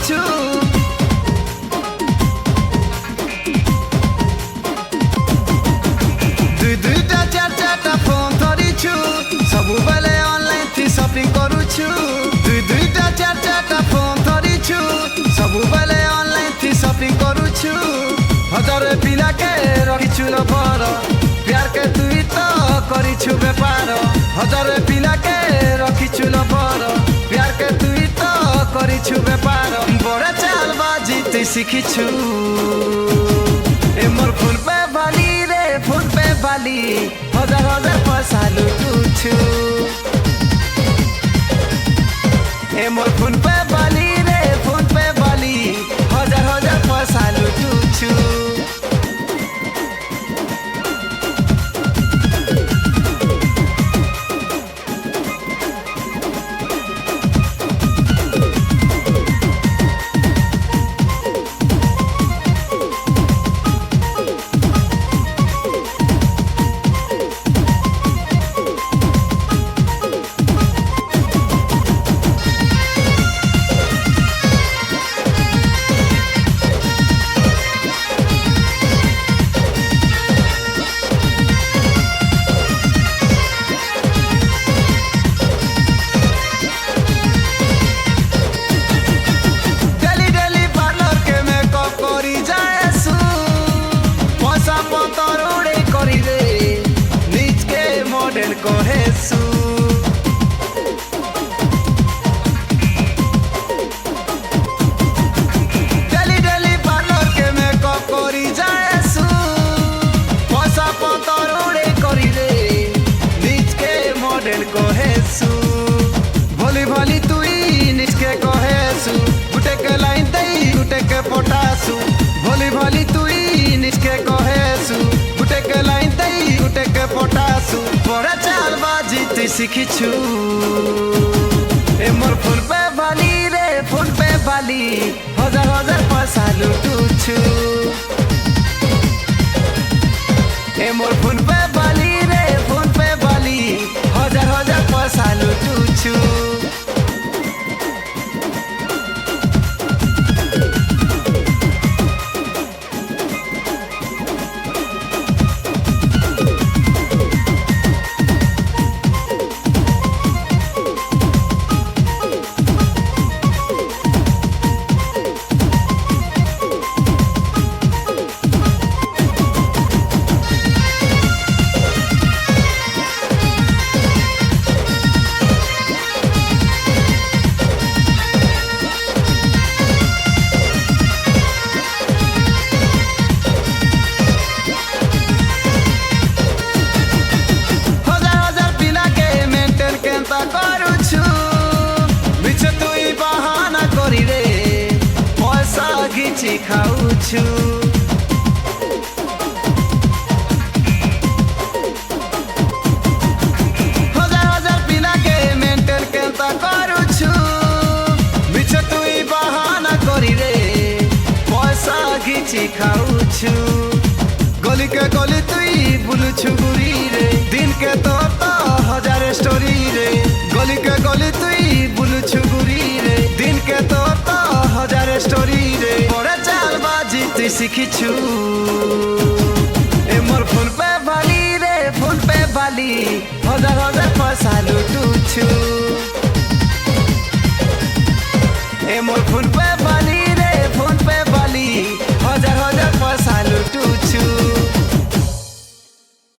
କରୁଛୁ ଦୁଇଟା ଚାରିଟା ଫୋନ୍ ଧରିଛୁ ସବୁବେଳେ ଅନଲାଇନ୍ ଥି ସପିଂ କରୁଛୁ ଦୁଇଟା ଚାରିଟା ଫୋନ୍ ଧରିଛୁ ସବୁବେଳେ ଅନଲାଇନ୍ ଥି ସପିଂ କରୁଛୁ ହଜାରେ ପିଲାକେ ରଖିଛୁ ଲଭର प्यार के तुई तो करिछु बेपार हजारे पिलाके रखिछु लभर प्यार के तुई तो करिछु बेपार बड़ा चाल बाजी तुई शिखिछु ए मोर फोन पे बाली रे फोन पे बाली हजार हजार पैसा लुटुछु ए मोर फोन पे बाली रे फोन पे बाली हजार हजार पैसा लुटुछु कहेसु डेली डेली पार्लर के मेकअप करी जाएसु पैसा पतर उड़े करी रे निज के मॉडल कहेसु भोली भोली तुई निज के कहेसु गुटे के लाइन दई गुटे के पटासु भोली भोली तुई निज के कहेसु गुटे के लाइन दई गुटे के पटासु बड़ा चाल बाजी तुई शिखिछु ए मोर फोन पे बाली रे फोन पे बाली हजार हजार पैसा लुटुछु ए मोर फोन पे बाली रे फोन पे बाली हजार हजार पैसा लुटुछु खाऊछु हजार हजार पिला के मेंटेन केंता करूछु मिछ तुई बहाना करी रे पैसा घिची खाऊछु गली के गली तुई बुलुछु गुरी रे दिन के तो हजार स्टोरी रे गली के गली तुई बुलुछु गुरी रे दिन के तो हजार स्टोरी रे बड़ा चाल बाजी तुई शिखिछु ए मोर फोन पे बाली रे फोन पे बाली हजार हजार पैसा लुटुछु।